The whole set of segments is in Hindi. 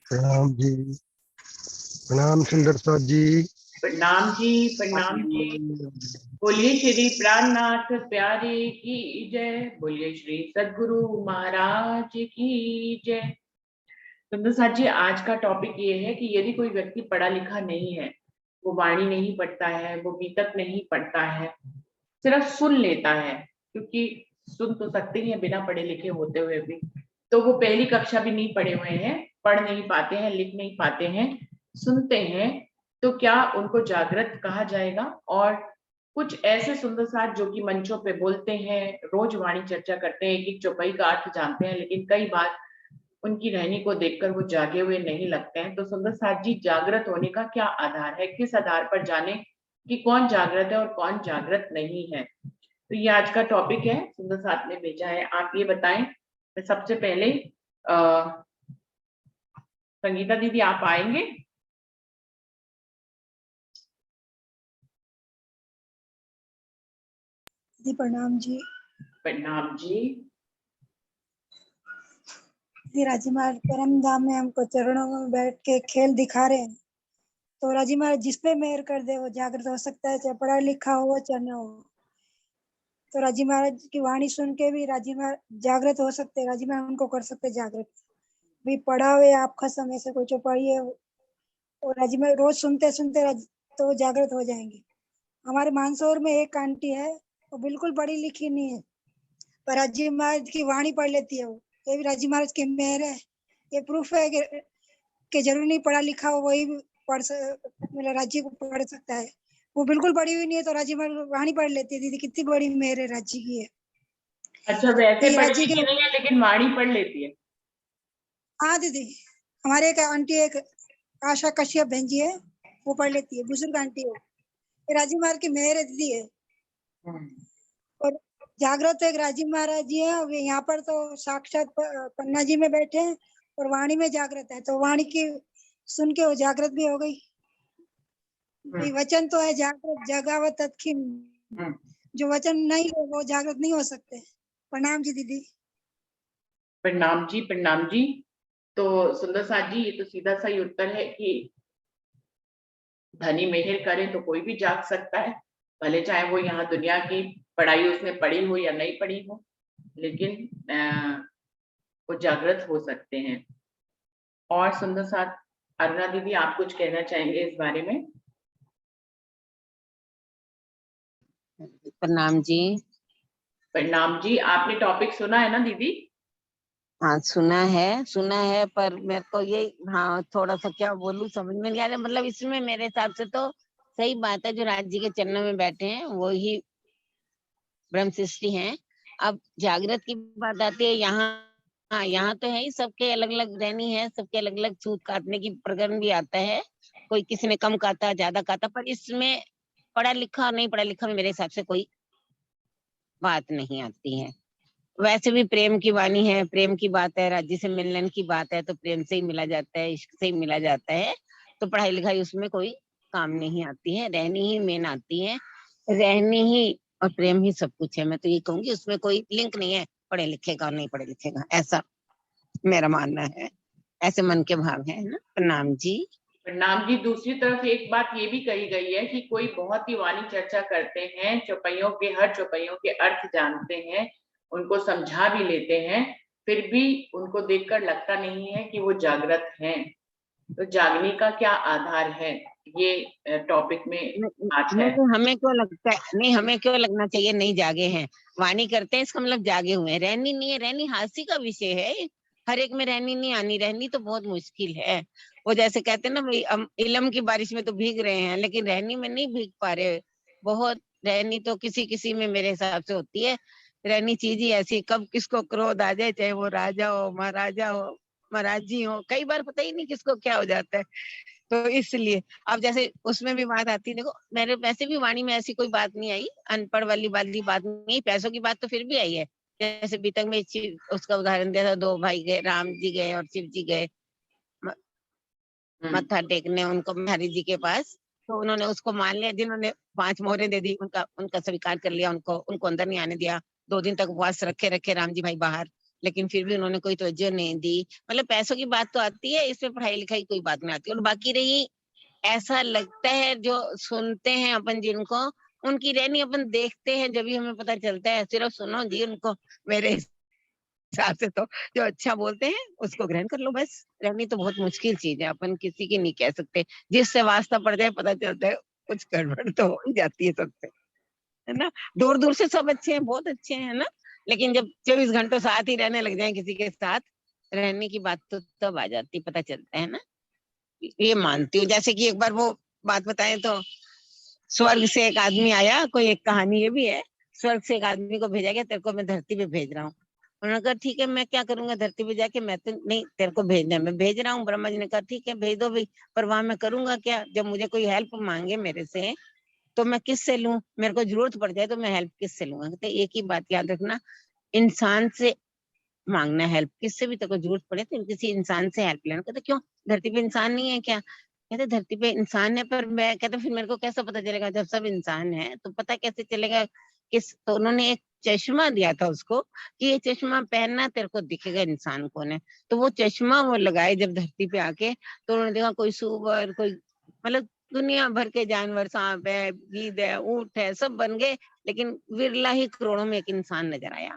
प्रणाम जी। प्रणाम सुंदर साथ जी। प्रणाम जी, प्रणाम जी। बोलिए श्री प्राणनाथ प्यारे की जय, बोलिए श्री सद्गुरु महाराज की जय। सुंदर साथ जी, आज का टॉपिक ये है कि यदि कोई व्यक्ति पढ़ा लिखा नहीं है, वो वाणी नहीं पढ़ता है, वो गीतक नहीं पढ़ता है, सिर्फ सुन लेता है, क्योंकि सुन तो सकते ही हैं बिना पढ़े लिखे होते हुए भी, तो वो पहली कक्षा भी नहीं पढ़े हुए हैं, पढ़ नहीं पाते हैं, लिख नहीं पाते हैं, सुनते हैं, तो क्या उनको जागृत कहा जाएगा? और कुछ ऐसे सुंदर साथ जो कि मंचों पे बोलते हैं, रोज वाणी चर्चा करते हैं, एक एक चौपाई का अर्थ जानते हैं, लेकिन कई बार उनकी रहनी को देखकर वो जागे हुए नहीं लगते हैं। तो सुंदर साथ जी, जागृत होने का क्या आधार है? किस आधार पर जाने कि कौन जागृत है और कौन जागृत नहीं है? तो ये आज का टॉपिक है, सुंदर साथ ने भेजा है। आप ये बताएं। मैं सबसे पहले संगीता दीदी, आप आएंगे? जी प्रणाम जी। प्रणाम जी। राजी महाराज परम धाम में हमको चरणों में बैठ के खेल दिखा रहे हैं, तो राजी महाराज जिस पे मेहर कर दे वो जागृत हो सकता है, चाहे पढ़ा लिखा हो चाहे न हो। तो राजी महाराज की वाणी सुन के भी राजी महाराज जागृत हो सकते हैं, राजी महाराज उनको कर सकते जागृत। भी पढ़ा हुए आपका समय से कोई चौपाई है और राजी महाराज रोज सुनते सुनते तो जागृत हो जाएंगे। हमारे मानसौर में एक आंटी है, वो बिल्कुल पढ़ी लिखी नहीं है, पर राजी महाराज की वाणी पढ़ लेती है। वो ये भी राजी महाराज की मेहर है। ये प्रूफ है कि जरूर नहीं पढ़ा लिखा हो वही मतलब राज्य को पढ़ सकता है। वो बिल्कुल पढ़ी हुई नहीं है तो राजी महाराज वाणी पढ़ लेती है। दीदी कितनी बड़ी मेहर है राज्य की है। अच्छा, वैसे पढ़ी राज्य लिखी के नहीं है लेकिन वाणी पढ़ लेती है। हाँ दीदी, हमारे एक आंटी एक आशा कश्यप बहन जी है, वो पढ़ लेती है, बुजुर्ग आंटी है। ये राजी महाराज की मेहर है दीदी है। और जागृत एक राजीव महाराज जी है, वे यहाँ पर तो साक्षात पन्ना जी में बैठे हैं और वाणी में जागृत है, तो वाणी की सुन के वो जागृत भी हो गई। वचन तो है जागृत जगावत तत्खिन, जो वचन नहीं है वो जागृत नहीं हो सकते। प्रणाम जी दीदी। प्रणाम जी, प्रणाम जी। तो सुंदर साथ जी, ये तो सीधा सा ही उत्तर है कि धनी मेहर करे तो कोई भी जाग सकता है, भले चाहे वो यहाँ दुनिया की पढ़ाई उसने पढ़ी हो या नहीं पढ़ी हो, लेकिन वो जागृत हो सकते हैं। और सुंदर साथ, अरुणा दीदी, आप कुछ कहना चाहेंगे इस बारे में? प्रणाम जी। प्रणाम जी। आपने टॉपिक सुना है ना दीदी? हाँ सुना है, पर मेरे को ये हाँ थोड़ा सा क्या बोलूं समझ में नहीं आ रहा। मतलब इसमें मेरे हिसाब से तो सही बात है, जो राज जी के चरणों में बैठे हैं वो ही ब्रह्म सृष्टि हैं। अब जागृत की बात आती है यहाँ। हाँ यहाँ तो है ही, सबके अलग अलग रहनी है, सबके अलग अलग सूत काटने की प्रकरण भी आता है। कोई किसी ने कम काटा ज्यादा काटा, पर इसमें पढ़ा लिखा और नहीं पढ़ा लिखा में मेरे हिसाब से कोई बात नहीं आती है। वैसे भी प्रेम की वाणी है, प्रेम की बात है, राज्य से मिलने की बात है, तो प्रेम से ही मिला जाता है, इश्क से ही मिला जाता है। तो पढ़ाई लिखाई उसमें कोई काम नहीं आती है, रहनी ही मेन आती है। रहनी ही और प्रेम ही सब कुछ है। मैं तो ये कहूंगी उसमें कोई लिंक नहीं है पढ़े लिखे का और नहीं पढ़े लिखे का, ऐसा मेरा मानना है। ऐसे मन के भाव है ना। प्रणाम जी। प्रणाम जी। दूसरी तरफ एक बात ये भी कही गई है कि कोई बहुत ही वाणी चर्चा करते हैं, चौपाइयों के हर चौपाइयों के अर्थ जानते हैं, उनको समझा भी लेते हैं, फिर भी उनको देखकर लगता नहीं है कि वो जागृत हैं। तो जागने का क्या आधार है, ये टॉपिक में आज है। नहीं हमें क्यों लगता है, नहीं हमें क्यों लगना चाहिए नहीं जागे हैं? वाणी करते हैं इसका मतलब जागे हुए हैं। रहनी नहीं है, रहनी हास्य का विषय है। हर एक में रहनी नहीं आनी, रहनी तो बहुत मुश्किल है। वो जैसे कहते हैं ना भाई, हम इलम की बारिश में तो भीग रहे हैं लेकिन रहनी में नहीं भीग पा रहे। बहुत रहनी तो किसी किसी में मेरे हिसाब से होती है। रहनी चीज ही ऐसी, कब किसको क्रोध आ जाए, चाहे वो राजा हो, महाराजा हो, महाराजी हो, कई बार पता ही नहीं किसको क्या हो जाता है। तो इसलिए अब जैसे उसमें भी बात आती है, देखो मेरे वैसे भी वाणी में ऐसी कोई बात नहीं आई, अनपढ़ वाली बात नहीं। पैसों की बात तो फिर भी आई है। जैसे बीतक में उसका उदाहरण दिया था, दो भाई गए, राम जी गए और शिव जी गए मत्था टेकने उनको हरि जी के पास। तो उन्होंने उसको मान लिया, जिन्होंने 5 मोहरें दे दी उनका स्वीकार कर लिया, उनको अंदर नहीं आने दिया। 2 दिन तक उपवास रखे राम जी भाई बाहर, लेकिन फिर भी उन्होंने कोई तवज्जो नहीं दी। मतलब पैसों की बात तो आती है, इसमें पढ़ाई लिखाई कोई बात नहीं आती। और बाकी रही, ऐसा लगता है जो सुनते हैं अपन जिनको, उनकी रहनी अपन देखते हैं जब भी हमें पता चलता है। सिर्फ सुनो जी उनको, मेरे हिसाब से तो जो अच्छा बोलते हैं उसको ग्रहण कर लो बस। रहनी तो बहुत मुश्किल चीज है, अपन किसी की नहीं कह सकते। जिससे वास्ता पड़ जाए पता चलता है कुछ गड़बड़ तो हो ही जाती है सबसे, है ना। दूर दूर से सब अच्छे हैं, बहुत अच्छे हैं, है ना। लेकिन जब 24 घंटों साथ ही रहने लग जाए किसी के साथ, रहने की बात तो तब आ जाती, पता चलता है ना। ये मानती हूँ। जैसे कि एक बार वो बात बताएं तो, स्वर्ग से एक आदमी आया, कोई एक कहानी ये भी है। स्वर्ग से एक आदमी को भेजा गया, तेरे को मैं धरती पे भेज रहा हूँ। उन्होंने कहा ठीक है, मैं क्या करूंगा धरती पे जाके, मैं तो नहीं, तेरे को भेजना है, मैं भेज रहा हूँ। ब्रह्मा जी ने कहा ठीक है भेज दो भाई, पर वहां मैं करूंगा क्या? जब मुझे कोई हेल्प मांगे मेरे से तो मैं किससे लूं? मेरे को जरूरत पड़ जाए तो मैं हेल्प किससे लूंगा? तो एक ही बात याद रखना, इंसान से मांगना हेल्प। किससे भी तेरे को जरूरत पड़े तो किसी इंसान से हेल्प लेना। कहते क्यों, धरती पे इंसान नहीं है क्या? कहते धरती पे इंसान है, पर मैं कहते फिर मेरे को कैसे पता चलेगा? जब सब इंसान है तो पता कैसे चलेगा किस? तो उन्होंने एक चश्मा दिया था उसको कि ये चश्मा पहनना, तेरे को दिखेगा इंसान कौन है। तो वो चश्मा वो लगाए जब धरती पे आके, तो उन्होंने देखा कोई सुअर, कोई मतलब दुनिया भर के जानवर, सांप है, गीद है, ऊंट है, सब बन गए, लेकिन विरला ही करोड़ों में एक इंसान नजर आया।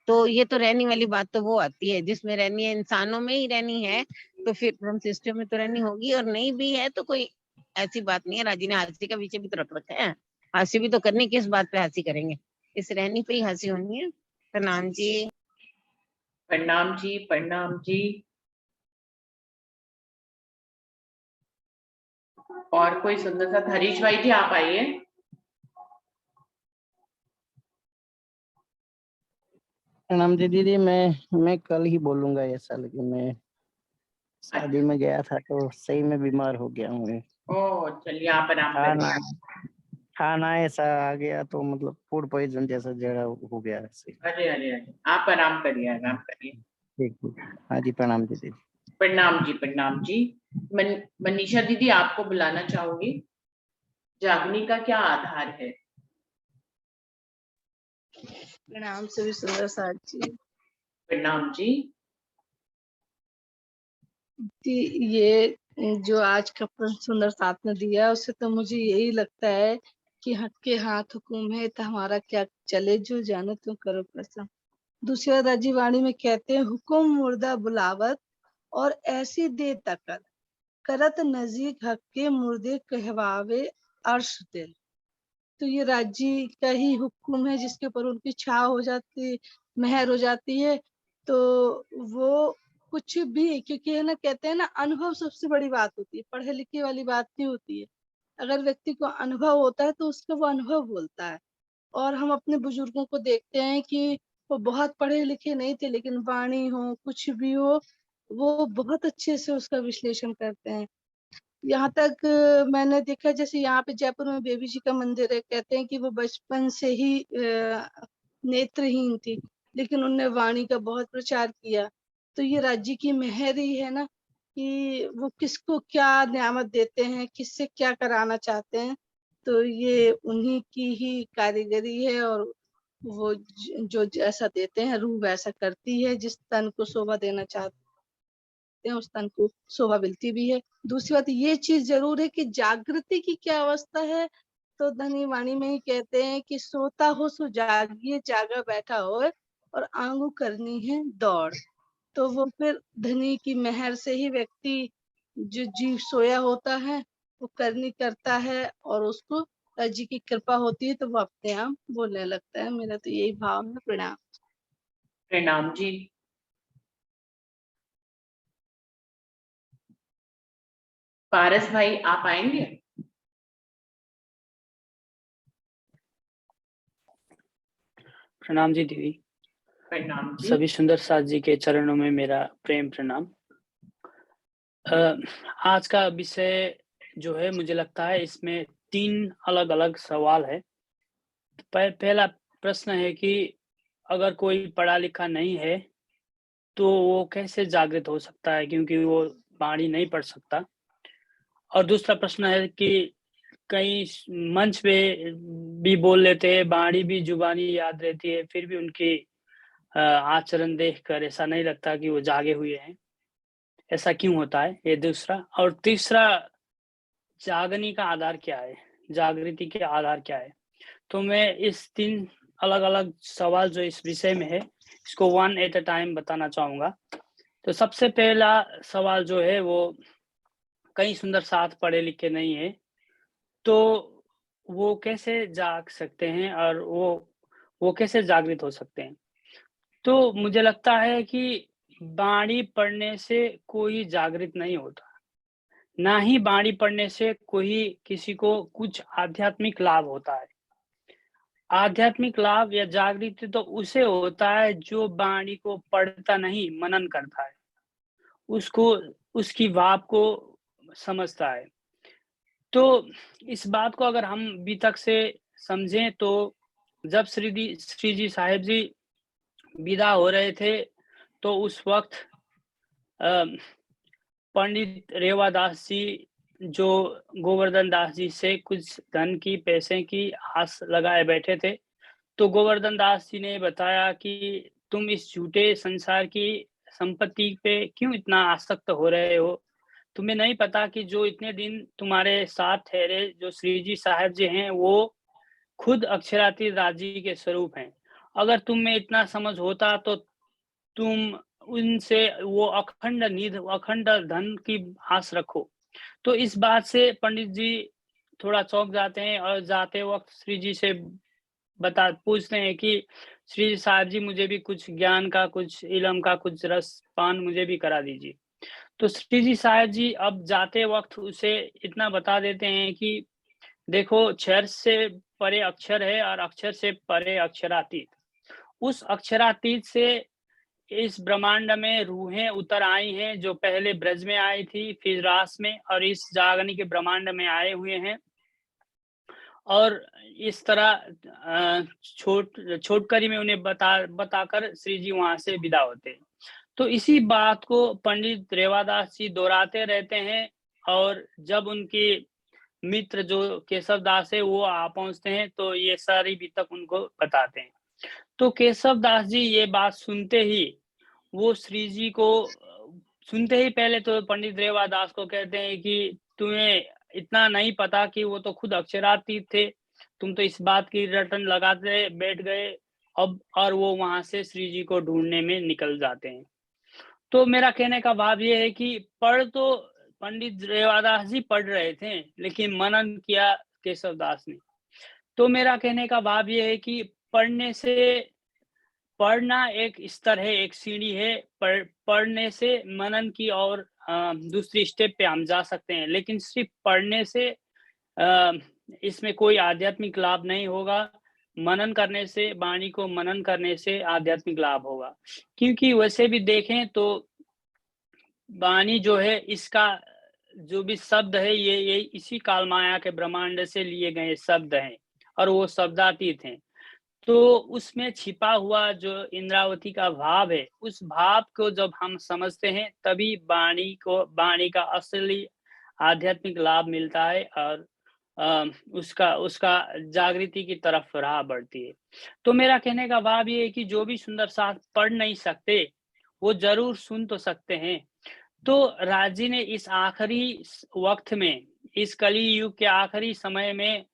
तो ये तो रहनी वाली बात तो वो आती है जिसमें रहनी है, इंसानों में ही रहनी है, तो फिर ब्रह्म सिस्टम में तो रहनी होगी। और नहीं भी है तो कोई ऐसी बात नहीं है। राजी ने हंसी का विषय भी तो रख रखा है, हंसी भी तो करनी, किस बात पे हंसी करेंगे? इस रहनी पे ही हंसी होनी है। प्रणाम जी। प्रणाम जी, प्रणाम जी। और कोई सुंदर सा, हरीश भाई जी आप आइए। प्रणाम जी दीदी। मैं कल ही बोलूंगा ऐसा, लेकिन मैं शादी में गया था तो सही में बीमार हो गया हूँ। ओ चलिए, आप आराम खाना करिए। खाना ऐसा आ गया तो मतलब फूड पॉइजन जैसा जड़ा हो गया ऐसे। अरे अरे अरे, आप आराम करिए, आराम करिए। ठीक ठीक। हाँ जी, प्रणाम जी दीदी। प्रणाम जी, प्रणाम जी। मनीषा दीदी आपको बुलाना चाहूंगी। जागने का क्या आधार है? प्रणाम सभी सुंदर साथ जी। प्रणाम जी। ये जो आज का प्रश्न सुंदर साथ ने दिया, उससे तो मुझे यही लगता है कि हक के हाथ हुकुम है, तो हमारा क्या चले, जो जाने तुम करो प्रसन्न। दूसरी बात राजीव वाणी में कहते हैं, हुकुम मुर्दा बुलावत और ऐसी दे तकत, करत नजीक हक के मुर्दे कहवावे अर्श दिल। तो ये राजी का ही हुक्म है जिसके ऊपर उनकी छाव हो जाती, मेहर हो जाती है। तो वो कुछ भी, क्योंकि है ना, कहते हैं ना, अनुभव सबसे बड़ी बात होती है, पढ़े लिखे वाली बात नहीं होती है। अगर व्यक्ति को अनुभव होता है तो उसका वो अनुभव बोलता है। और हम अपने बुजुर्गों को देखते हैं कि वो बहुत पढ़े लिखे नहीं थे, लेकिन वाणी हो, कुछ भी हो, वो बहुत अच्छे से उसका विश्लेषण करते हैं। यहाँ तक मैंने देखा, जैसे यहाँ पे जयपुर में बेबी जी का मंदिर है, कहते हैं कि वो बचपन से ही नेत्रहीन थी, लेकिन उनने वाणी का बहुत प्रचार किया। तो ये राज्य की मेहर ही है ना, कि वो किसको क्या नियामत देते हैं, किससे क्या कराना चाहते हैं। तो ये उन्हीं की ही कारीगरी है, और वो जो जैसा देते हैं, रूह वैसा करती है। जिस तन को शोभा देना चाहते हैं उस तन को शोभा मिलती भी है। दूसरी बात ये चीज जरूर है कि जागृति की क्या अवस्था है। तो धनी वाणी में ही कहते हैं कि सोता हो सो जागिए, जागा बैठा हो और आंगू करनी है दौड़। तो वो फिर धनी की मेहर से ही व्यक्ति, जो जीव सोया होता है, वो करनी करता है, और उसको जी की कृपा होती है तो वो अपने आप बोलने लगता है। मेरा तो यही भाव है। प्रणाम। प्रणाम जी। पारस भाई आप आएंगे? प्रणाम जी दीदी। प्रणाम जी। सभी सुंदर साथ जी के चरणों में मेरा प्रेम प्रणाम। आज का विषय जो है, मुझे लगता है इसमें 3 अलग-अलग सवाल है। पहला प्रश्न है कि अगर कोई पढ़ा लिखा नहीं है तो वो कैसे जागृत हो सकता है, क्योंकि वो वाणी नहीं पढ़ सकता। और दूसरा प्रश्न है कि कई मंच पे भी बोल लेते हैं, वाणी भी जुबानी याद रहती है, फिर भी उनकी आचरण देखकर ऐसा नहीं लगता कि वो जागे हुए हैं। ऐसा क्यों होता है? ये दूसरा। और तीसरा, जागने का आधार क्या है? जागृति के आधार क्या है? तो मैं इस 3 अलग-अलग सवाल जो इस विषय में है, इसको वन एट अ टाइम बताना चाहूँगा। तो सबसे पहला सवाल जो है वो, कई सुंदर साथ पढ़े लिखे नहीं है, तो वो कैसे जाग सकते हैं और वो कैसे जागृत हो सकते हैं? तो मुझे लगता है कि बाणी पढ़ने से कोई जागृत नहीं होता, ना ही बाणी पढ़ने से कोई किसी को कुछ आध्यात्मिक लाभ होता है। आध्यात्मिक लाभ या जागृति तो उसे होता है जो बाणी को पढ़ता नहीं, मनन करता है, उसको उसकी भाव को समझता है। तो इस बात को अगर हम बीतक से समझें, तो जब श्री जी साहिब जी विदा हो रहे थे, तो उस वक्त पंडित रेवादास जी जो गोवर्धन दास जी से कुछ धन की, पैसे की आस लगाए बैठे थे। तो गोवर्धन दास जी ने बताया कि तुम इस झूठे संसार की संपत्ति पे क्यों इतना आसक्त हो रहे हो? तुम्हें नहीं पता कि जो इतने दिन तुम्हारे साथ ठहरे जो श्री जी साहिब जी हैं, वो खुद अक्षरातीत राजी के स्वरूप हैं। अगर तुम में इतना समझ होता तो तुम उनसे वो अखंड निधि, अखंड धन की आस रखो। तो इस बात से पंडित जी थोड़ा चौंक जाते हैं और जाते वक्त श्री जी से पूछते हैं कि श्री जी साहब जी, मुझे भी कुछ ज्ञान का, कुछ इल्म का, कुछ रस पान मुझे भी करा दीजिए। तो श्री जी साहब जी अब जाते वक्त उसे इतना बता देते हैं कि देखो, क्षर से परे अक्षर है और अक्षर से परे अक्षरातीत। उस अक्षरातीत से इस ब्रह्मांड में रूहें उतर आई हैं, जो पहले ब्रज में आई थी, फिर रास में, और इस जागनी के ब्रह्मांड में आए हुए हैं। और इस तरह छोटकरी में उन्हें बताकर श्री जी वहां से विदा होते हैं। तो इसी बात को पंडित रेवादास जी दोहराते रहते हैं, और जब उनके मित्र जो केशव दास है वो आ पहुंचते हैं, तो ये सारी बीतक उनको बताते हैं। तो केशव दास जी ये बात सुनते ही, वो श्री जी को सुनते ही पहले तो पंडित रेवादास को कहते हैं कि तुम्हें इतना नहीं पता कि वो तो खुद अक्षरातीत थे, तुम तो इस बात की रटन लगाते बैठ गए अब। और वो वहां से श्री जी को ढूंढने में निकल जाते हैं। तो मेरा कहने का भाव ये है कि पढ़ तो पंडित रेवादास जी पढ़ रहे थे, लेकिन मनन किया केशव दास ने। तो मेरा कहने का भाव ये है कि पढ़ना एक स्तर है, एक सीढ़ी है। पढ़ने से मनन की और दूसरी स्टेप पे हम जा सकते हैं, लेकिन सिर्फ पढ़ने से इसमें कोई आध्यात्मिक लाभ नहीं होगा। मनन करने से, वाणी को मनन करने से आध्यात्मिक लाभ होगा। क्योंकि वैसे भी देखें तो वाणी जो है, इसका जो भी शब्द है, ये इसी काल माया के ब्रह्मांड से लिए गए शब्द हैं, और वो शब्दातीत हैं। तो उसमें छिपा हुआ जो इंद्रावती का भाव है, उस भाव को जब हम समझते हैं, तभी वाणी का असली आध्यात्मिक लाभ मिलता है, और उसका जागृति की तरफ राह बढ़ती है। तो मेरा कहने का भाव ये है कि जो भी सुंदर साथ पढ़ नहीं सकते, वो जरूर सुन तो सकते हैं। तो राजी ने इस आखिरी वक्त में, इस कली युग के आखिरी समय में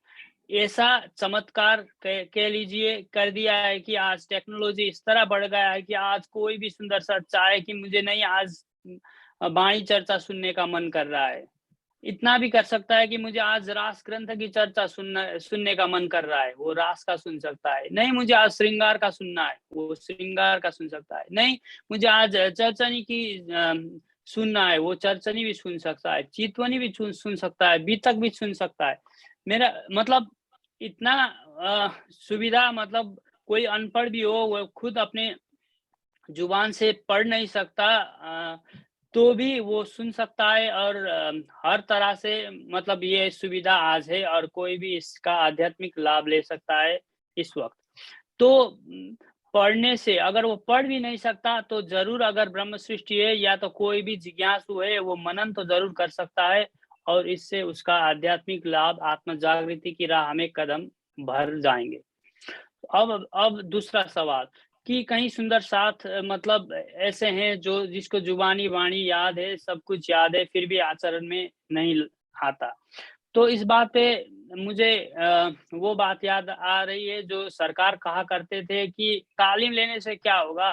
ऐसा चमत्कार कह लीजिए कर दिया है कि आज टेक्नोलॉजी इस तरह बढ़ गया है कि आज कोई भी सुंदर सा चाहे कि मुझे नहीं आज वाणी चर्चा सुनने का मन कर रहा है, इतना भी कर सकता है कि मुझे आज रास ग्रंथ की चर्चा सुनने का मन कर रहा है, वो रास का सुन सकता है। नहीं, मुझे आज श्रृंगार का सुनना है, वो श्रृंगार का सुन सकता है। नहीं, मुझे आज चर्चनी की सुनना है, वो चर्चनी भी सुन सकता है, चितवनी भी सुन सकता है, बीतक भी सुन सकता है। मेरा मतलब इतना सुविधा, मतलब कोई अनपढ़ भी हो, वो खुद अपने जुबान से पढ़ नहीं सकता, तो भी वो सुन सकता है। और हर तरह से मतलब ये सुविधा आज है, और कोई भी इसका आध्यात्मिक लाभ ले सकता है इस वक्त। तो पढ़ने से, अगर वो पढ़ भी नहीं सकता तो जरूर, अगर ब्रह्म सृष्टि है या तो कोई भी जिज्ञासु है, वो मनन तो जरूर कर सकता है, और इससे उसका आध्यात्मिक लाभ, आत्म जागृति की राह में कदम भर जाएंगे। अब दूसरा सवाल कि कहीं सुंदर साथ मतलब ऐसे हैं जो जिसको जुबानी वाणी याद है, सब कुछ याद है, फिर भी आचरण में नहीं आता। तो इस बात पे मुझे वो बात याद आ रही है जो सरकार कहा करते थे कि तालीम लेने से क्या होगा?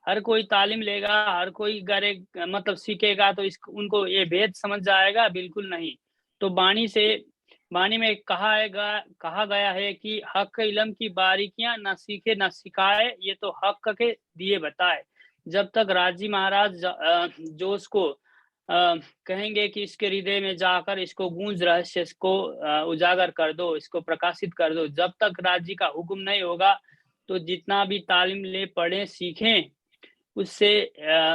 हर कोई तालीम लेगा, हर कोई करे मतलब सीखेगा तो इस उनको ये भेद समझ जाएगा, बिल्कुल नहीं। तो वाणी में कहा गया है कि हक इल्म की बारीकियाँ ना सीखे ना सिखाए, ये तो हक के दिए बताए। जब तक राजी महाराज जो उसको कहेंगे कि इसके हृदय में जाकर इसको गूंज रहस्य को उजागर कर दो, इसको प्रकाशित कर दो। जब तक राजी का हुक्म नहीं होगा, तो जितना भी तालीम ले, पढ़ें, सीखें, उससे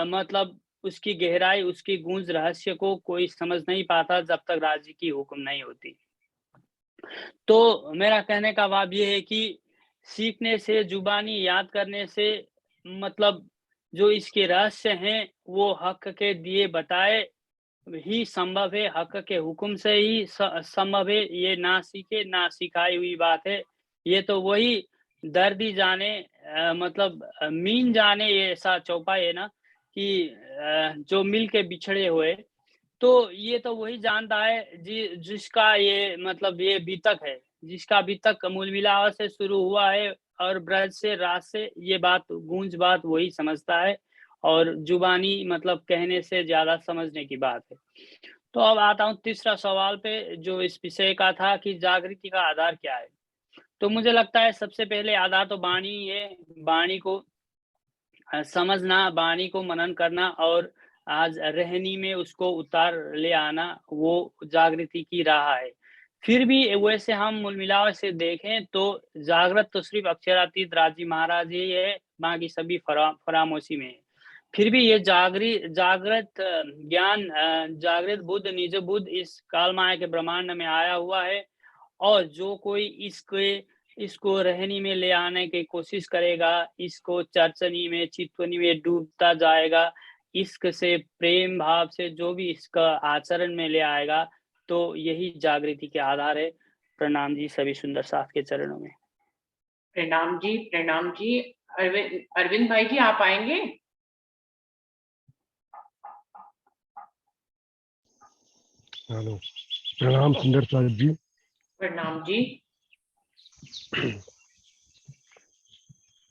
मतलब उसकी गहराई, उसकी गूंज रहस्य को कोई समझ नहीं पाता जब तक राजी की हुक्म नहीं होती। तो मेरा कहने का भाव ये है कि सीखने से, जुबानी याद करने से मतलब जो इसके रहस्य हैं, वो हक के दिए बताए ही संभव है, हक के हुक्म से ही संभव है। ये ना सीखे ना सिखाई हुई बात है। ये तो वही दर्दी जाने मतलब मीन जाने, ये ऐसा चौपाई है ना कि जो मिल के बिछड़े हुए, तो ये तो वही जानता है जिसका ये मतलब ये बीतक है, जिसका अभी तक मूल मिलाप से शुरू हुआ है और ब्रज से रास से ये बात गूंज बात वही समझता है, और जुबानी मतलब कहने से ज्यादा समझने की बात है। तो अब आता हूँ तीसरा सवाल पे, जो इस विषय का था कि जागृति का आधार क्या है। तो मुझे लगता है सबसे पहले आधार तो वाणी ही है। वाणी को समझना, वाणी को मनन करना और आज रहनी में उसको उतार ले आना, वो जागृति की राह है। फिर भी वैसे हम मूल मिलाप से देखें तो जागृत तो सिर्फ अक्षरातीत राजी महाराज ही है, बाकी सभी फरामोशी में है। फिर भी ये जागृत ज्ञान, जागृत बुद्ध, निज बुद्ध इस काल माया के ब्रह्मांड में आया हुआ है, और जो कोई इसको रहनी में ले आने की कोशिश करेगा, इसको चर्चनी में, चित्वनी में डूबता जाएगा, इश्क से, प्रेम भाव से जो भी इसका आचरण में ले आएगा, तो यही जागृति के आधार है। प्रणाम जी सभी सुंदर साथ के चरणों में। प्रणाम जी, प्रणाम जी। अरविंद भाई जी, आप आएंगे? हेलो, प्रणाम सुंदर साहब जी। प्रणाम जी।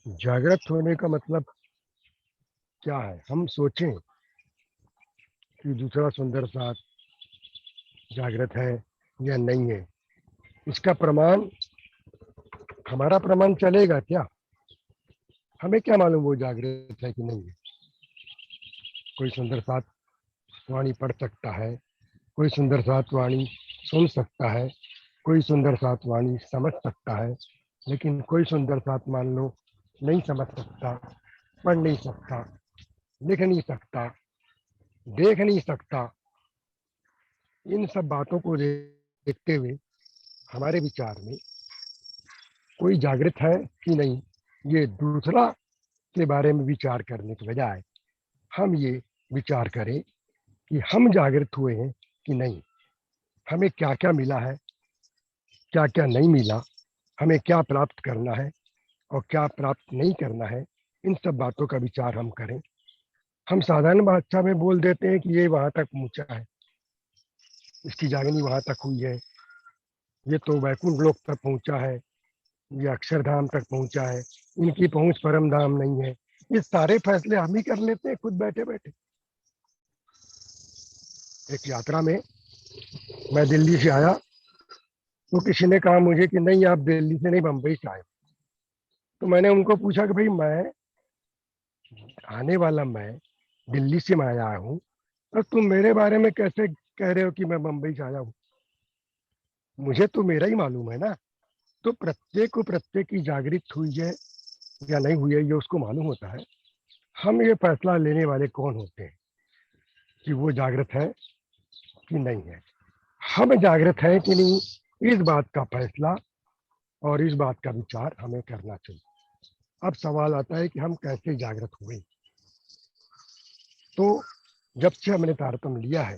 जागृत होने का मतलब क्या है? हम सोचें कि दूसरा सुंदर साथ जागृत है या नहीं है, इसका प्रमाण, हमारा प्रमाण चलेगा क्या? हमें क्या मालूम वो जागृत है कि नहीं है? कोई सुंदर साथ वाणी पढ़ सकता है, कोई सुंदर साथ वाणी सुन सकता है, कोई सुंदर साथ वाणी समझ सकता है, लेकिन कोई सुंदर साथ मान लो नहीं समझ सकता, पढ़ नहीं सकता, लिख नहीं सकता, देख नहीं सकता। इन सब बातों को देखते हुए हमारे विचार में कोई जागृत है कि नहीं, ये दूसरा के बारे में विचार करने के बजाय हम ये विचार करें कि हम जागृत हुए हैं कि नहीं, हमें क्या क्या मिला है, क्या क्या नहीं मिला, हमें क्या प्राप्त करना है और क्या प्राप्त नहीं करना है। इन सब बातों का विचार हम करें। हम साधारण भाषा में बोल देते हैं कि ये वहां तक पहुंचा है, इसकी जागनी वहां तक हुई है, ये तो वैकुंठ लोक तक पहुंचा है, ये अक्षरधाम तक पहुंचा है, इनकी पहुंच परम धाम नहीं है। ये सारे फैसले हम ही कर लेते हैं खुद बैठे बैठे। एक यात्रा में मैं दिल्ली से आया तो किसी ने कहा मुझे कि नहीं, आप दिल्ली से नहीं, बम्बई से आए। तो मैंने उनको पूछा कि भाई, मैं आने वाला, मैं दिल्ली से मैं आया हूँ, और तुम मेरे बारे में कैसे कह रहे हो कि मैं बम्बई से आया हूँ? मुझे तो मेरा ही मालूम है ना। तो प्रत्येक को प्रत्येक की जागृत हुई है या नहीं हुई है, ये उसको मालूम होता है। हम ये फैसला लेने वाले कौन होते हैं कि वो जागृत है कि नहीं है? हम जागृत है कि नहीं, इस बात का फैसला और इस बात का विचार हमें करना चाहिए। अब सवाल आता है कि हम कैसे जागृत हुए। तो जब से हमने तारतम्य लिया है,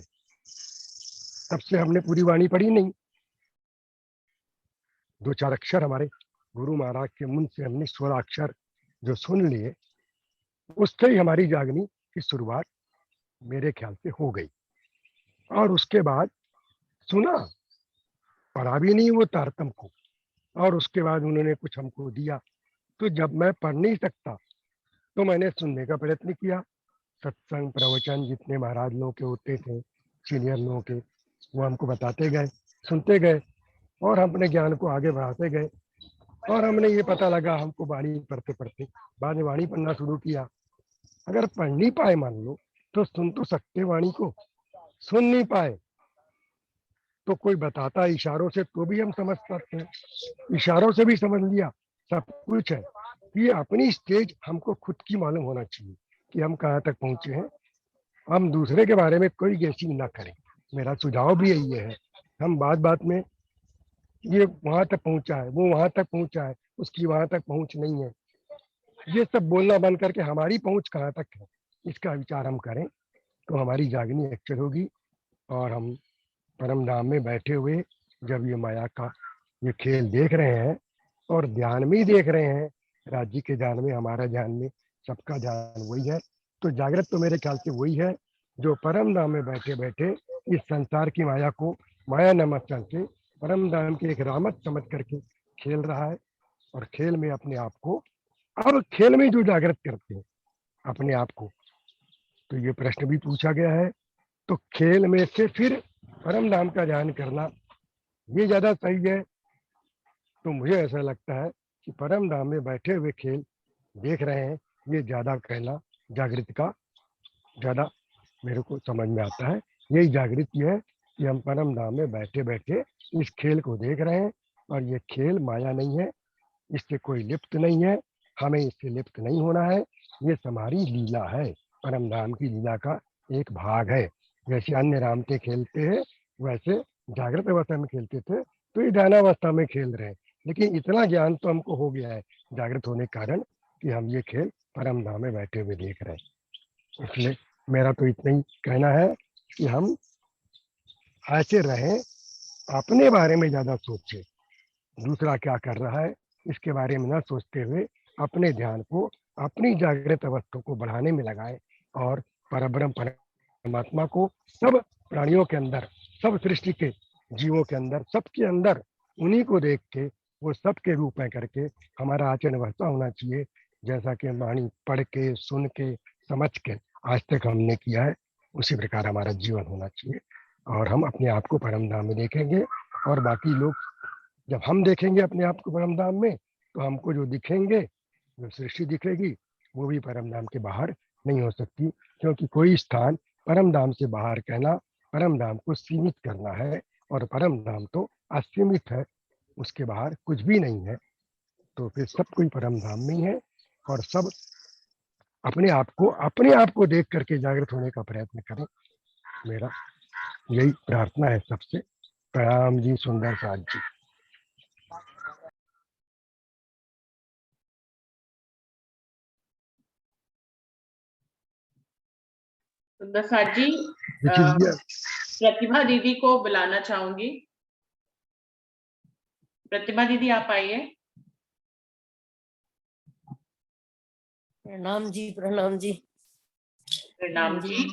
तब से हमने पूरी वाणी पढ़ी नहीं। 2-4 अक्षर हमारे गुरु महाराज के मुंह से हमने 16 अक्षर जो सुन लिए, उससे ही हमारी जागनी की शुरुआत मेरे ख्याल से हो गई। और उसके बाद सुना, पढ़ा भी नहीं वो तारतम को, और उसके बाद उन्होंने कुछ हमको दिया। तो जब मैं पढ़ नहीं सकता तो मैंने सुनने का प्रयत्न किया। सत्संग प्रवचन जितने महाराज लोगों के होते थे, सीनियर लोगों के, वो हमको बताते गए, सुनते गए, और हम अपने ज्ञान को आगे बढ़ाते गए। और हमने ये पता लगा, हमको वाणी पढ़ते पढ़ते बाद में वाणी पढ़ना शुरू किया। अगर पढ़ नहीं पाए मान लो, तो सुन तो सकते वाणी को, सुन नहीं पाए तो कोई बताता इशारों से तो भी हम समझ सकते हैं, इशारों से भी समझ लिया, सब कुछ है। ये अपनी स्टेज हमको खुद की मालूम होना चाहिए कि हम कहाँ तक पहुंचे हैं। हम दूसरे के बारे में कोई गेसिंग ना करें। मेरा सुझाव भी यही है। हम बात बात में ये वहां तक पहुंचा है, वो वहां तक पहुंचा है, उसकी वहां तक पहुंच नहीं है, ये सब बोलना बंद करके हमारी पहुंच कहाँ तक है, इसका विचार हम करें तो हमारी जागनी एक्चुअल होगी। और हम परम धाम में बैठे हुए जब ये माया का ये खेल देख रहे हैं, और ध्यान में ही देख रहे हैं, राज्य के ध्यान में, हमारा ध्यान में, सबका ध्यान वही है। तो जागृत तो मेरे ख्याल से वही है जो परम धाम में बैठे बैठे इस संसार की माया को माया नमक करके परम धाम की एक रामत समझ करके खेल रहा है। और खेल में अपने आप को, अब खेल में जो जागृत करते हैं अपने आप को, तो ये प्रश्न भी पूछा गया है, तो खेल में से फिर परम धाम का ध्यान करना ये ज्यादा सही है। तो मुझे ऐसा लगता है कि परम धाम में बैठे हुए खेल देख रहे हैं, ये ज्यादा कहना जागृति का ज्यादा मेरे को समझ में आता है। यही जागृति है कि हम परम धाम में बैठे बैठे इस खेल को देख रहे हैं, और ये खेल माया नहीं है, इससे कोई लिप्त नहीं है, हमें इससे लिप्त नहीं होना है। ये हमारी लीला है, परम धाम की लीला का एक भाग है। जैसे अन्य रामते खेलते हैं, वैसे जागृत अवस्था में खेलते थे, तो ये ध्यानावस्था में खेल रहे हैं। लेकिन इतना ज्ञान तो हमको हो गया है जागृत होने के कारण कि हम ये खेल परम धाम में बैठे हुए देख रहे हैं। इसलिए मेरा तो इतना ही कहना है कि हम ऐसे रहें, अपने बारे में ज्यादा सोचें, दूसरा क्या कर रहा है इसके बारे में ना सोचते हुए अपने ध्यान को अपनी जागृत अवस्था को बढ़ाने में लगाए, और परब्रह्म परमात्मा को सब प्राणियों के अंदर, सब सृष्टि के जीवों के अंदर, सबके अंदर उन्हीं को देख के वो सबके रूप में करके हमारा आचरण वैसा होना चाहिए जैसा कि वाणी पढ़ के, सुन के, समझ के आज तक हमने किया है, उसी प्रकार हमारा जीवन होना चाहिए। और हम अपने आप को परम धाम में देखेंगे, और बाकी लोग जब हम देखेंगे अपने आप को परम धाम में, तो हमको जो दिखेंगे, जो सृष्टि दिखेगी, वो भी परम धाम के बाहर नहीं हो सकती। क्योंकि कोई स्थान परम धाम से बाहर कहना परम धाम को सीमित करना है, और परम धाम तो असीमित है, उसके बाहर कुछ भी नहीं है। तो फिर सब कोई परम धाम में ही है, और सब अपने आप को देख करके जागृत होने का प्रयत्न करें। मेरा यही प्रार्थना है सबसे। प्रणाम जी, सुंदर साथ जी। सुंदर साथ जी, प्रतिभा दीदी को बुलाना चाहूंगी। प्रतिभा दीदी आप आइए। प्रणाम जी, प्रणाम जी। प्रणाम जी।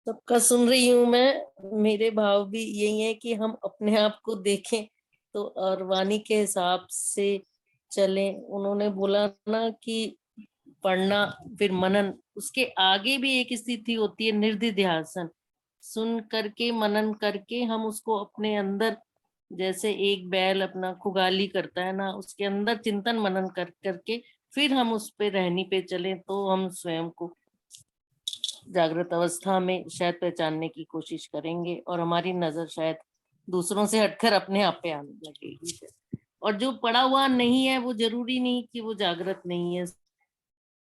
सबका सुन रही हूँ मैं। मेरे भाव भी यही है कि हम अपने आप को देखें तो और वाणी के हिसाब से चलें। उन्होंने बोला ना कि पढ़ना फिर मनन, उसके आगे भी एक स्थिति होती है निर्दिध्यासन। सुन करके मनन करके हम उसको अपने अंदर, जैसे एक बैल अपना खुगाली करता है ना, उसके अंदर चिंतन मनन कर करके फिर हम उस पे रहनी पे चले, तो हम स्वयं को जागृत अवस्था में शायद पहचानने की कोशिश करेंगे, और हमारी नजर शायद दूसरों से हटकर अपने आप पे आने लगेगी। और जो पढ़ा हुआ नहीं है वो जरूरी नहीं कि वो जागृत नहीं है।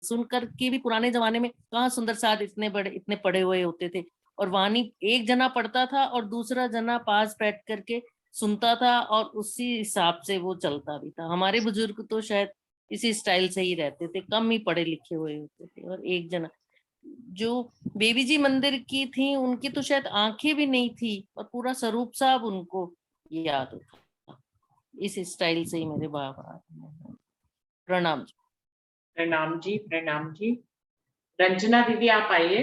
सुनकर के भी पुराने जमाने में कहाँ सुंदर साथ इतने बड़े, इतने पढ़े हुए होते थे, और वाणी एक जना पढ़ता था और दूसरा जना पास बैठ करके सुनता था, और उसी हिसाब से वो चलता भी था। हमारे बुजुर्ग तो शायद इसी स्टाइल से ही रहते थे, कम ही पढ़े लिखे हुए होते थे। और एक जना जो बेबी जी मंदिर की थी, उनकी तो शायद आंखें भी नहीं थी, और पूरा स्वरूप साहब उनको याद था। इस स्टाइल से ही मेरे बाबा। प्रणाम। प्रणाम जी, प्रणाम जी। रंजना दीदी आप आइए।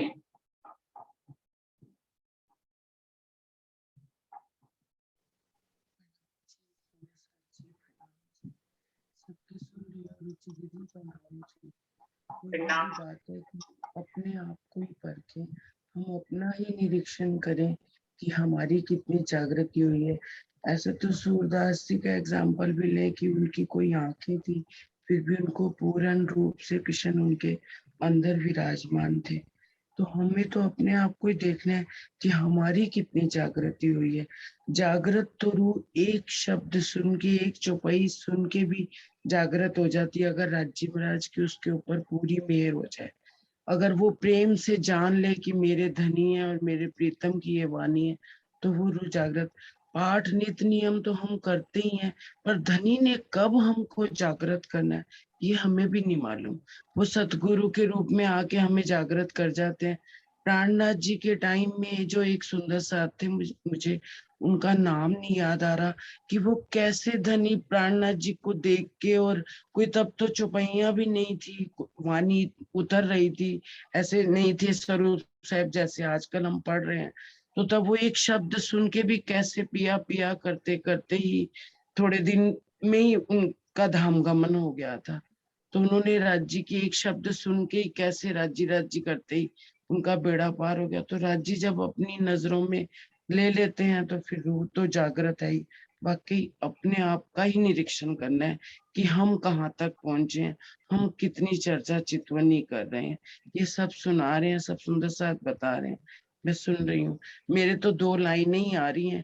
प्रणाम। बात है कि अपने आप को ही परखें, हम अपना ही निरीक्षण करें कि हमारी कितनी जागृति हुई है। ऐसे तो सूरदास जी का एग्जाम्पल भी ले कि उनकी कोई आंखें थी, फिर भी उनको पूर्ण रूप से कृष्ण उनके अंदर विराजमान थे। तो हमें तो अपने आप को ही देखना है कि हमारी कितनी जागृति हुई है। जागृत तो रूह एक शब्द सुन के, एक चौपाई सुन के भी जागृत हो जाती है, अगर राज्य महाराज की उसके ऊपर पूरी मेहर हो जाए। अगर वो प्रेम से जान ले कि मेरे धनी है और मेरे प्रीतम की ये वाणी है, तो वो रूह जागृत। पाठ नित नियम तो हम करते ही हैं, पर धनी ने कब हमको जागृत करना है ये हमें भी नहीं मालूम। वो सतगुरु के रूप में आके हमें जागृत कर जाते हैं। प्राणनाथ जी के टाइम में जो एक सुंदर साथ थे, मुझे उनका नाम नहीं याद आ रहा, कि वो कैसे धनी प्राणनाथ जी को देख के, और कोई तब तो चौपाइयां भी नहीं थी, वाणी उतर रही थी, ऐसे नहीं थे स्वरूप साहब जैसे आजकल हम पढ़ रहे हैं। तो तब वो एक शब्द सुन के भी कैसे पिया पिया करते करते ही थोड़े दिन में ही उनका धाम गमन हो गया था। तो उन्होंने राज्य की एक शब्द सुन के ही कैसे राज्य राज्य करते ही उनका बेड़ा पार हो गया। तो राज्य जब अपनी नजरों में ले लेते हैं तो फिर रूह तो जागृत है ही। बाकी अपने आप का ही निरीक्षण करना है कि हम कहाँ तक पहुंचे हैं, हम कितनी चर्चा चितवनी कर रहे हैं। ये सब सुना रहे हैं, सब सुंदर साथ बता रहे हैं, मैं सुन रही हूँ। मेरे तो 2 लाइनें ही आ रही हैं।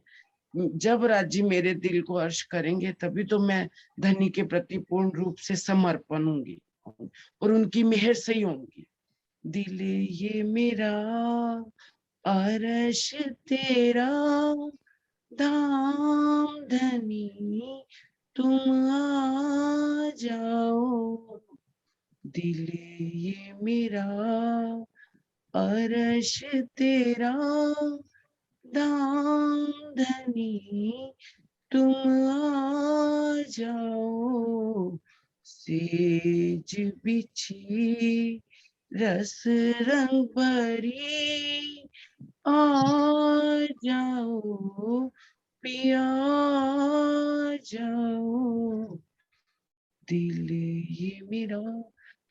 जब राज्य मेरे दिल को अर्श करेंगे तभी तो मैं धनी के प्रति पूर्ण रूप से समर्पण होंगी और उनकी मेहर से ही होंगी। दिल ये मेरा अर्श तेरा, धाम धनी तुम आ जाओ। दिल ये मेरा अर्श तेरा, धाम धनी तुम आ जाओ। सेज बिछी रस रंग भरी, आ जाओ पिया जाओ। दिल ये मेरा,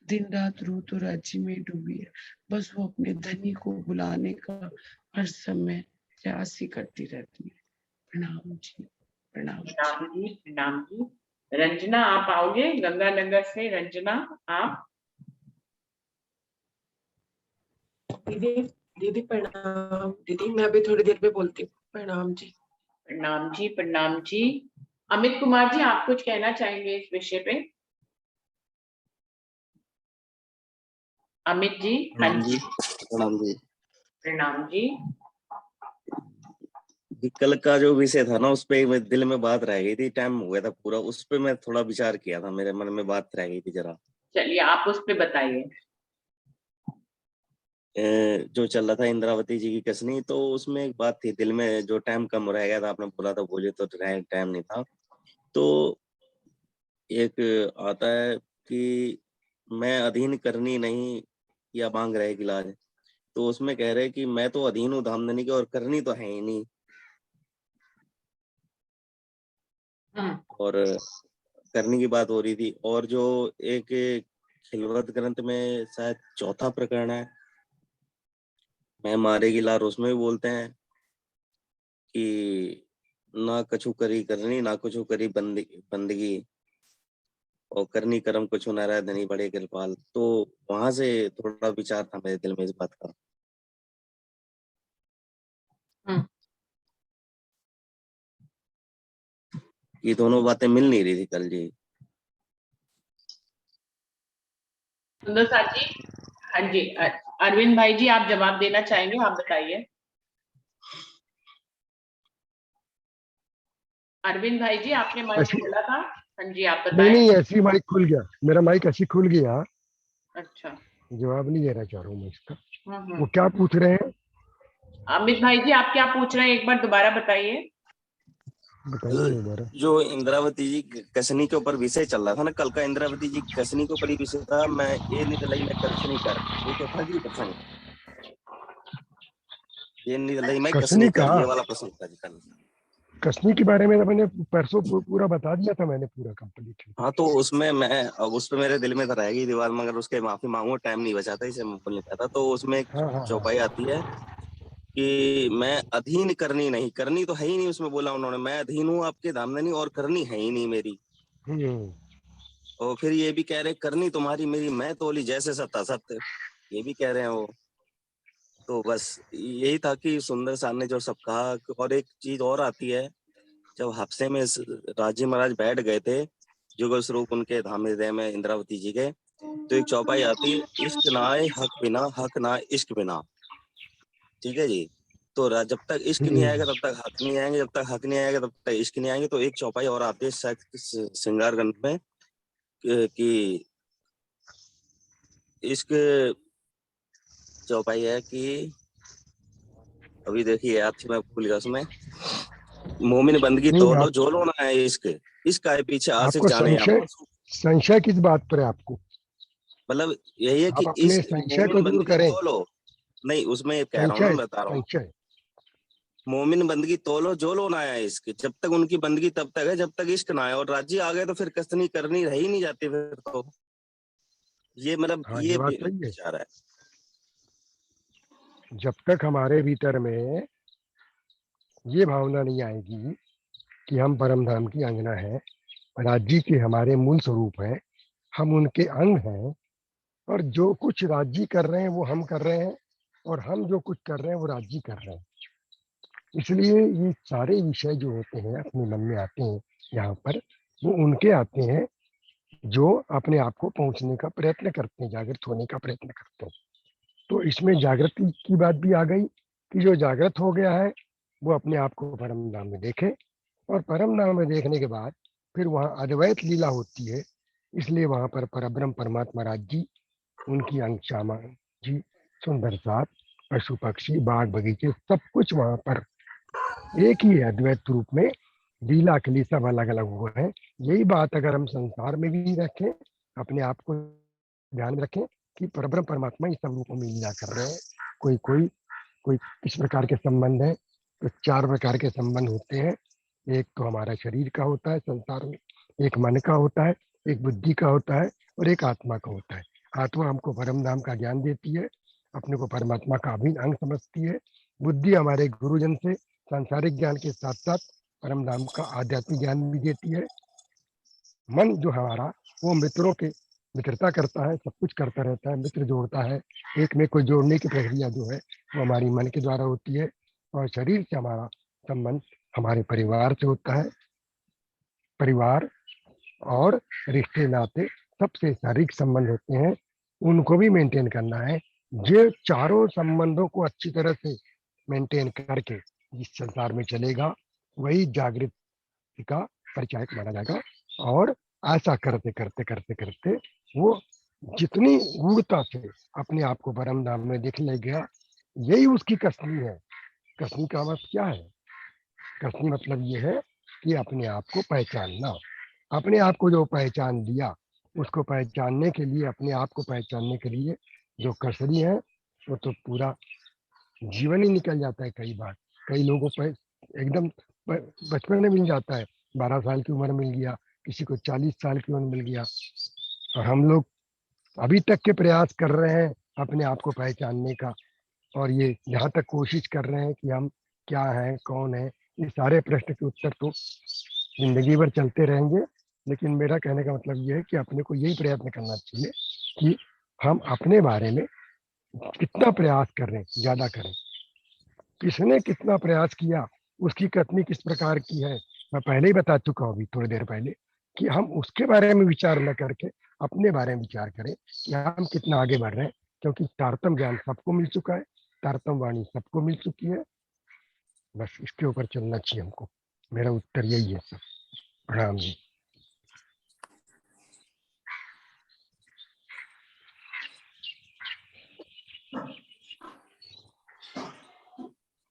दिन रात रूह तो राज्य में डूबी है, बस वो अपने धनी को बुलाने का हर समय प्रयास ही करती रहती है। प्रणाम जी, प्रणाम जी। प्रणाम जी, प्रणाम जी। रंजना आप आओगे गंगानगर से? रंजना आप। दीदी दीदी प्रणाम। दीदी मैं अभी थोड़ी देर में बोलती हूँ। प्रणाम जी। प्रणाम जी, प्रणाम जी। अमित कुमार जी आप कुछ कहना चाहेंगे इस विषय पे? अमित जी। हाँ प्रणाम जी, प्रणाम जी। प्रणाम जी। कल का जो विषय था ना, उस पे दिल में बात रह गई थी, टाइम हो गया था पूरा, उस पे मैं थोड़ा विचार किया था, मेरे मन में बात रह गई थी जरा। चलिए आप उस पे बताइए। जो चल रहा था इंद्रावती जी की कसनी, तो उसमें एक बात थी दिल में, जो टाइम कम रह गया था, आपने बोला था बोलिए, तो टाइम नहीं था। तो एक आता है कि मैं अधीन करनी नहीं या मांग रहे कि लाज, तो उसमें कह रहे कि मैं तो अधीन हूँ धामधनी के और करनी तो है ही नहीं। और करने की बात हो रही थी। और जो एक खिलवत ग्रंथ में शायद 4था प्रकरण है, मैं मारेगी लार, उसमें भी बोलते हैं कि ना कछु करी करनी, ना कुछ करी बंदगी, और करनी कर्म कुछ न रहा धनी बड़े कृपाल। तो वहां से थोड़ा विचार था मेरे दिल में इस बात का। ये दोनों बातें मिल नहीं रही थी कल जी। सुंदर साथ जी। हाँ जी, अरविंद भाई जी आप जवाब देना चाहेंगे? आप बताइए। अरविंद भाई जी आपने माइक खोला था। हाँ जी आप बताएं। नहीं ऐसी माइक खुल गया, मेरा माइक ऐसी खुल गया। अच्छा, जवाब नहीं देना चाह रहा हूँ मैं इसका। हम्म। वो क्या पूछ रहे हैं? अमित भाई जी आप क्या पूछ रहे हैं, एक बार दोबारा बताइए। बताइए एक बार। जो इंद्रावती जी कसनी के ऊपर विषय चल रहा था ना कल का, इंद्रावती जी कसनी के ऊपर ही विषय था, मैं ये निदलई मैं कसनी कर, ये तो था जी प्रसंग, ये निदलई मैं कसनी कसनी कर, का, ये वाला प्रसंग था जी कल। कसनी के बारे में तो मैंने परसों पूरा बता दिया था मैंने, पूरा कंप्लीट। हाँ तो उसमें मैं, अब उस पे मेरे दिल में तो रहेगी दीवार, मगर उसके माफी मांगू, टाइम नहीं बचा था इसे मैं बोल नहीं पाता। तो उसमें एक हाँ हाँ हाँ। चौपाई आती है कि मैं अधीन करनी नहीं, करनी तो है ही नहीं, उसमें बोला उन्होंने मैं अधीन हूँ आपके धामधनी और करनी है ही नहीं मेरी। हम्म। और फिर ये भी कह रहे करनी तुम्हारी मेरी मैं तोली जैसे सत्ता सत्य, ये भी कह रहे हैं वो। तो बस यही था कि सुंदर सार ने जो सब कहा। और एक चीज और आती है, जब हफ्ते में राजी महाराज बैठ गए थे जुगल स्वरूप उनके धाम हृदय में इंद्रावती जी के, तो एक चौपाई आती है, इश्क ना आए हक बिना, हक ना इश्क बिना। ठीक है जी। तो जब तक इश्क नहीं आएगा तब तक हक नहीं आएंगे, जब तक हक नहीं आएगा तब तक इश्क नहीं आएंगे। तो एक चौपाई और आती है श्रृंगार ग्रंथ में कि इश्क, चौपाई है कि अभी देखिए याद थी मैं भूल गया उसमें, मोमिन बंदगी नहीं, तोलो आप, जोलो ना है इश्क, इश्क आए पीछे आशिक आपको जाने संशय, आप। संशय किस बात पर है आपको? मतलब यही है आप कि अपने इश्क संशय को मोमिन दूर बंदगी करें। तोलो, नहीं उसमें ये कह रहा हूँ ना, संशय, मैं बता रहा हूँ, संशय। मोमिन बंदगी तोलो जो लो ना आया इश्क, जब तक उनकी बंदगी तब तक है जब तक इश्क ना आए, और राजी आ गए तो फिर कसनी करनी रह ही नहीं जाती फिर तो। ये मतलब हाँ, ये ये बात सही है। विचार है। जब तक हमारे भीतर में ये भावना नहीं आएगी कि हम परम धाम की अंगना है, राज्य के हमारे मूल स्वरूप हैं, हम उनके अंग हैं, और जो कुछ राज्य कर रहे हैं वो हम कर रहे हैं, और हम जो कुछ कर रहे हैं वो राज्य कर रहे हैं। इसलिए ये सारे विषय जो होते हैं अपने मन में आते हैं यहाँ पर, वो उनके आते हैं जो अपने आप को पहुंचने का प्रयत्न करते हैं, जागृत होने का प्रयत्न करते हैं। तो इसमें जागृति की बात भी आ गई कि जो जागृत हो गया है वो अपने आप को परम धाम में देखे, और परम धाम में देखने के बाद फिर वहाँ अद्वैत लीला होती है। इसलिए वहाँ पर परब्रह्म परमात्मा राज्य, उनकी अंग श्यामा जी, सुंदर साथ, पशु पक्षी बाग बगीचे सब कुछ वहाँ पर एक ही है, अद्वैत रूप में। लीला के लिए सब अलग अलग हुए हैं। यही बात अगर हम संसार में भी रखें, अपने आप को ध्यान में रखें कि परब्रह्म परमात्मा इस सब रूपों में लीला कर रहे हैं। कोई कोई कोई किस प्रकार के संबंध है, तो चार प्रकार के संबंध होते हैं। एक तो हमारा शरीर का होता है संसार में, एक मन का होता है, एक बुद्धि का होता है, और एक आत्मा का होता है। आत्मा हमको परम धाम का ज्ञान देती है, अपने को परमात्मा का अभिन्न अंग समझती है। बुद्धि हमारे गुरुजन से सांसारिक ज्ञान के साथ साथ परम धाम का आध्यात्मिक ज्ञान भी देती है। मन जो हमारा, वो मित्रों के मित्रता करता है, सब कुछ करता रहता है, मित्र जोड़ता है। एक में कोई जोड़ने की प्रक्रिया जो है वो हमारी मन के द्वारा होती है। और शरीर से हमारा संबंध हमारे परिवार से होता है। परिवार और रिश्ते नाते सबसे शारीरिक संबंध होते हैं, उनको भी मेंटेन करना है। ये चारों संबंधों को अच्छी तरह से मेंटेन करके जिस संसार में चलेगा वही जागृति का परिचायक माना जाएगा। और ऐसा करते करते करते करते वो जितनी गूढ़ता से अपने आप को परम धाम में देखने गया, यही उसकी कसनी है। कसनी का मतलब क्या है? कसनी मतलब ये है कि अपने आप को पहचानना। अपने आप को जो पहचान लिया, उसको पहचानने के लिए, अपने आप को पहचानने के लिए जो कसनी है, वो तो पूरा जीवन ही निकल जाता है। कई बार कई लोगों पर एकदम बचपन में मिल जाता है, 12 साल की उम्र मिल गया, किसी को 40 साल की उम्र मिल गया। और हम लोग अभी तक के प्रयास कर रहे हैं अपने आप को पहचानने का, और ये यहाँ तक कोशिश कर रहे हैं कि हम क्या हैं, कौन है। ये सारे प्रश्न के उत्तर तो जिंदगी भर चलते रहेंगे, लेकिन मेरा कहने का मतलब ये है कि अपने को यही प्रयत्न करना चाहिए कि हम अपने बारे में कितना प्रयास कर रहे हैं, ज्यादा करें। किसने कितना प्रयास किया, उसकी कथनी किस प्रकार की है, मैं पहले ही बता चुका हूँ अभी थोड़ी देर पहले, कि हम उसके बारे में विचार न करके अपने बारे में विचार करें कि हम कितना आगे बढ़ रहे हैं। क्योंकि तारतम ज्ञान सबको मिल चुका है, तारतम वाणी सबको मिल चुकी है। बस इसके ऊपर चलना चाहिए हमको। मेरा उत्तर यही है सब। प्रणाम जी।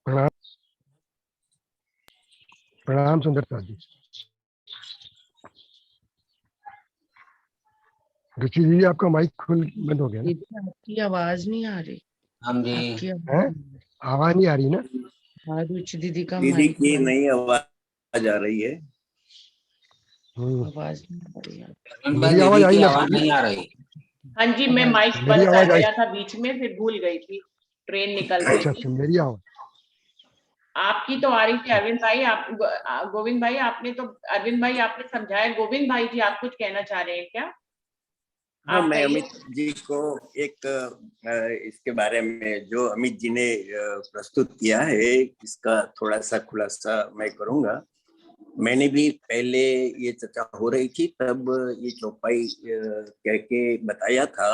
प्रणाम। प्रणाम सुंदर साथ जी। रुचि जी आपका माइक बंद हो गया ना? दीदी आपकी आवाज नहीं आ रही। हाँ जी। आपकी है आवाज नहीं आ रही ना? हाँ, रुचि दीदी का दीदी माइक की बंद, नई आवाज आ रही है। आवाज नहीं आ रही है। मेरी आवाज आई की ना? आवाज नहीं आ रही। हाँ जी, मैं माइक मेरी बंद आवाज कर आई? दिया था बीच में, फिर भूल गई थी, ट्रेन निकल रही अच्छा थी। अच्छा, मेरी आवाज आपकी तो आ रही थी अरविंद भाई। आप गोविंद भाई आपने तो, अरविंद भाई आपने समझाया। गोविंद भाई जी आप कुछ कहना चाह रहे हैं क्या? हाँ, आप मैं कहिए। अमित जी को एक इसके बारे में जो अमित जी ने प्रस्तुत किया है, इसका थोड़ा सा खुलासा मैं करूंगा। मैंने भी पहले ये चर्चा हो रही थी तब ये चौपाई कह के बताया था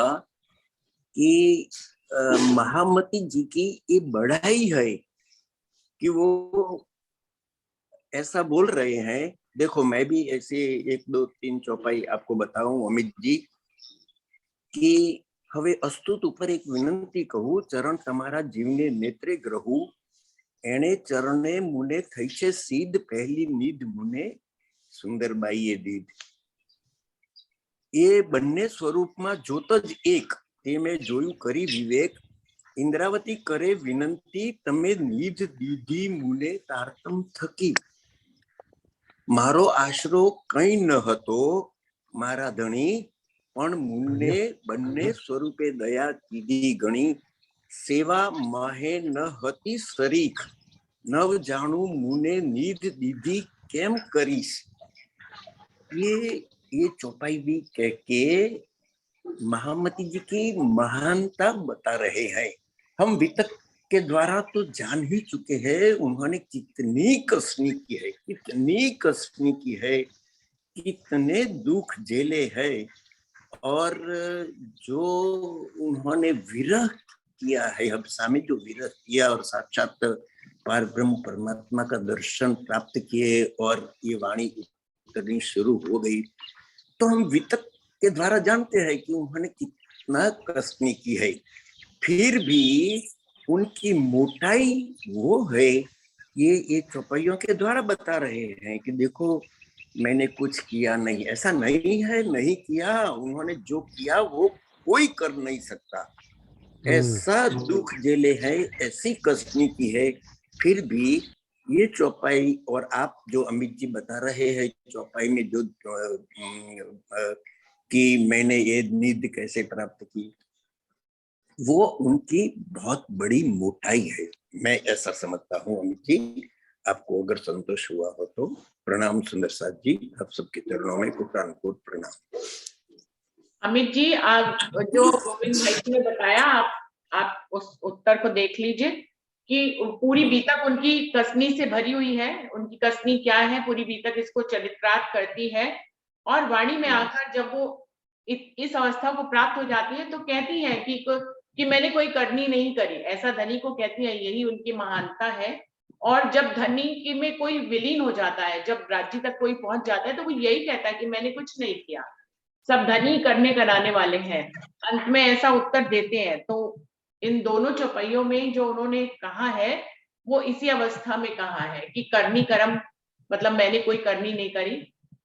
कि महामती जी की ये बढ़ाई है कि वो ऐसा बोल रहे हैं। देखो, मैं भी ऐसे 1 2 3 चौपाई आपको बताऊं अमित जी कि હવે અસ્તુત ઉપર એક વિનંતી કહું, ચરણ તમારા જીવને નેત્રે ગ્રહુ, એણે ચરણે મુને થઈ છે સીધ, પહેલી નિધ મુને સુંદરબાઈએ દીધ. એ બંને સ્વરૂપમાં જોત જ એક, તે મેં જોયું કરી વિવેક. ઇન્દ્રાવતી કરે વિનંતી, તમે નિધ દીધી મુને તારતમ થકી. મારો આશરો કઈ ન હતો મારા ધણી, પણ મુને બંને સ્વરૂપે દયા કીધી ગણી. સેવા માહે ન હતી સરીખ, નવ જાણું મુને નિધ દીધી કેમ કરીશ. ये चौपाई भी कह के महामती जी की महानता बता रहे हैं। हम वितक के द्वारा तो जान ही चुके हैं उन्होंने कितनी कसनी की है, कितनी कसनी की है, कितने दुख झेले हैं, और जो उन्होंने विरह किया है, अब सामने जो विरह किया और साक्षात पार ब्रह्म परमात्मा का दर्शन प्राप्त किए और ये वाणी उतरनी शुरू हो गई, तो हम वितक के द्वारा जानते हैं कि उन्होंने कितना कसनी की है। फिर भी उनकी मोटाई वो है, ये चौपाइयों के द्वारा बता रहे हैं कि देखो मैंने कुछ किया नहीं, ऐसा नहीं है, नहीं किया। उन्होंने जो किया वो कोई कर नहीं सकता, ऐसा दुख झेले है, ऐसी कसनी की है। फिर भी ये चौपाई, और आप जो अमित जी बता रहे हैं चौपाई में जो कि मैंने ये निध कैसे प्राप्त की, वो उनकी बहुत बड़ी मोटाई है, मैं ऐसा समझता हूँ अमित जी। आपको अगर संतोष हुआ हो तो प्रणाम सुंदर साथ जी, आप सबके चरणों में कोटानुकोट प्रणाम। अमित जी, आप जो गोविंद भाई जी ने बताया, आप उस उत्तर को देख लीजिए कि पूरी बीतक उनकी कसनी से भरी हुई है। उनकी कसनी क्या है, पूरी बीतक इसको चरित्रार्थ करती है। और वाणी में आकर जब वो इस अवस्था को प्राप्त हो जाती है तो कहती है कि मैंने कोई करनी नहीं करी, ऐसा धनी को कहती है, यही उनकी महानता है। और जब धनी में कोई विलीन हो जाता है, जब राज्य तक कोई पहुंच जाता है, तो वो यही कहता है कि मैंने कुछ नहीं किया, सब धनी करने कराने वाले हैं। अंत में ऐसा उत्तर देते हैं। तो इन दोनों चौपाइयों में जो उन्होंने कहा है वो इसी अवस्था में कहा है कि करनी कर्म, मतलब मैंने कोई करनी नहीं करी।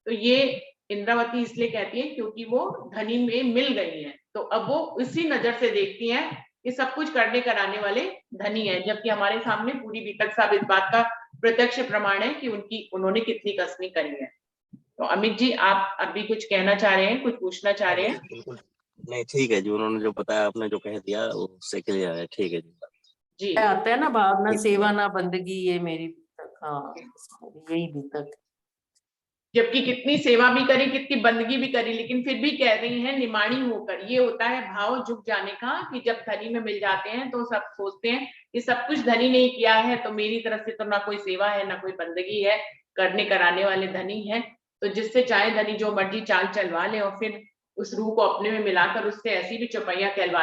तो ये इंद्रावती इसलिए कहती है क्योंकि वो धनी में मिल गई है, तो अब वो इसी नजर से देखती हैं कि सब कुछ करने कराने वाले धनी है, जबकि हमारे सामने पूरी बीतक साहब इस बात का प्रत्यक्ष प्रमाण है कि उन्होंने कितनी कसनी करी है। तो अमित जी, आप अभी कुछ कहना चाह रहे हैं, कुछ पूछना चाह रहे हैं? बिल्कुल नहीं, ठीक है जी, उन्होंने जो बताया, आपने जो कह दिया वो उससे क्लियर है, ठीक है जी। आता है ना भाव, ना सेवा ना बंदगी, ये मेरी बीतक। हाँ, यही बीतक। जबकि कितनी सेवा भी करी, कितनी बंदगी भी करी, लेकिन फिर भी कह रही हैं निमाणी होकर। ये होता है भाव झुक जाने का, कि जब धनी में मिल जाते हैं तो सब सोचते हैं कि सब कुछ धनी नहीं किया है, तो मेरी तरफ से तो ना कोई सेवा है ना कोई बंदगी है, करने कराने वाले धनी है। तो जिससे चाहे धनी जो मर्जी चाल चलवा ले और फिर उस रूह को अपने में मिलाकर उससे ऐसी भी चौपाइयां कहलवा